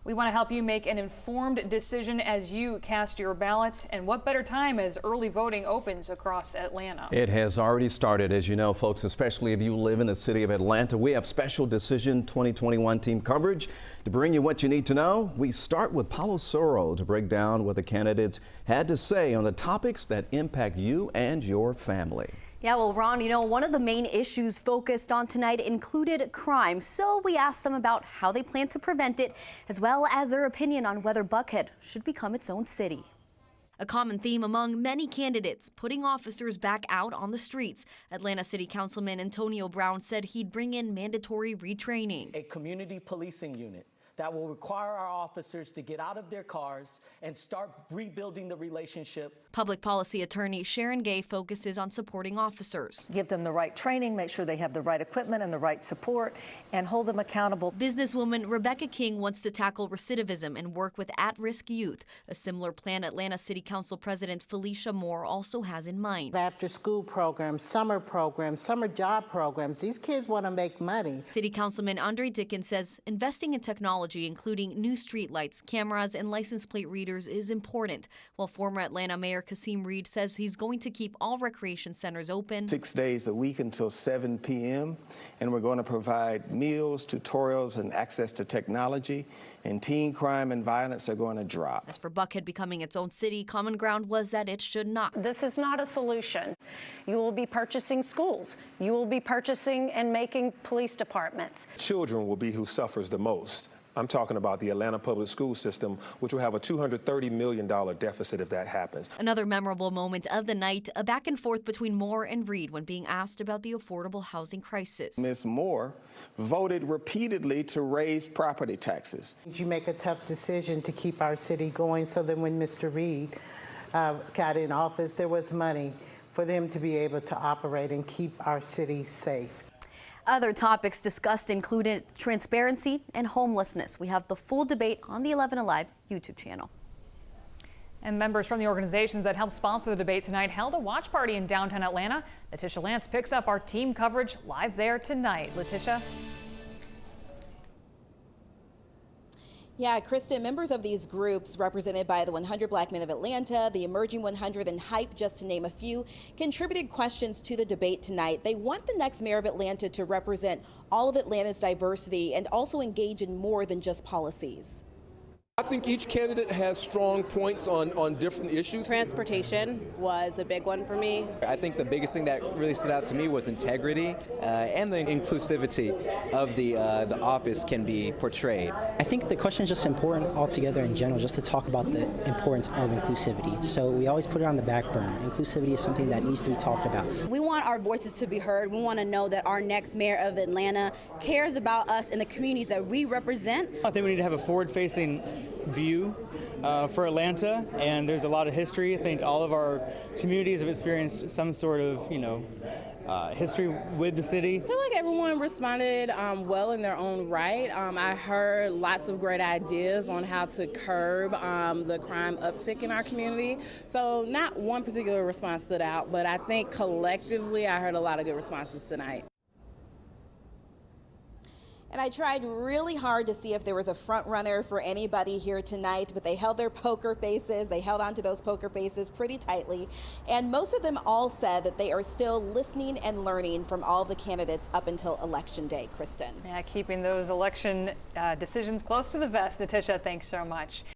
We want to help you make an informed decision as you cast your ballot. And what better time as early voting opens across Atlanta? It has already started, as you know, folks, especially if you live in the city of Atlanta. We have special Decision 2021 team coverage to bring you what you need to know. We start with Paulo Soro to break down what the candidates had to say on the topics that impact you and your family. Yeah, well, Ron, one of the main issues focused on tonight included crime. So we asked them about how they plan to prevent it, as well as their opinion on whether Buckhead should become its own city. A common theme among many candidates, putting officers back out on the streets. Atlanta City Councilman Antonio Brown said he'd bring in mandatory retraining. A community policing unit that will require our officers to get out of their cars and start rebuilding the relationship. Public policy attorney Sharon Gay focuses on supporting officers. Give them the right training, make sure they have the right equipment and the right support, and hold them accountable. Businesswoman Rebecca King wants to tackle recidivism and work with at-risk youth. A similar plan Atlanta City Council President Felicia Moore also has in mind. After-school programs, summer job programs. These kids want to make money. City Councilman Andre Dickens says investing in technology, including new streetlights, cameras, and license plate readers, is important, while former Atlanta Mayor Kasim Reed says he's going to keep all recreation centers open 6 days a week until 7 p.m. and we're going to provide meals, tutorials, and access to technology, and teen crime and violence are going to drop. As for Buckhead becoming its own city, common ground was that it should not. This is not a solution. You will be purchasing schools. You will be purchasing and making police departments. Children will be who suffers the most. I'm talking about the Atlanta public school system, which will have a $230 million deficit if that happens. Another memorable moment of the night, a back and forth between Moore and Reed when being asked about the affordable housing crisis. Ms. Moore voted repeatedly to raise property taxes. You make a tough decision to keep our city going, so then when Mr. Reed got in office, there was money for them to be able to operate and keep our city safe. Other topics discussed included transparency and homelessness. We have the full debate on the 11Alive YouTube channel. And members from the organizations that helped sponsor the debate tonight held a watch party in downtown Atlanta. Letitia Lance picks up our team coverage live there tonight. Letitia. Yeah, Kristen, members of these groups represented by the 100 Black Men of Atlanta, the Emerging 100, and HYPE, just to name a few, contributed questions to the debate tonight. They want the next mayor of Atlanta to represent all of Atlanta's diversity and also engage in more than just policies. I think each candidate has strong points on different issues. Transportation was a big one for me. I think the biggest thing that really stood out to me was integrity and the inclusivity of the office can be portrayed. I think the question is just important altogether in general, just to talk about the importance of inclusivity. So we always put it on the back burner. Inclusivity is something that needs to be talked about. We want our voices to be heard. We want to know that our next mayor of Atlanta cares about us and the communities that we represent. I think we need to have a forward-facing view for Atlanta, and there's a lot of history. I think all of our communities have experienced some sort of, history with the city. I feel like everyone responded well in their own right. I heard lots of great ideas on how to curb the crime uptick in our community. So not one particular response stood out, but I think collectively I heard a lot of good responses tonight. And I tried really hard to see if there was a front runner for anybody here tonight, but they held their poker faces. They held onto those poker faces pretty tightly. And most of them all said that they are still listening and learning from all the candidates up until Election Day, Kristen. Yeah, keeping those election decisions close to the vest. Letitia, thanks so much.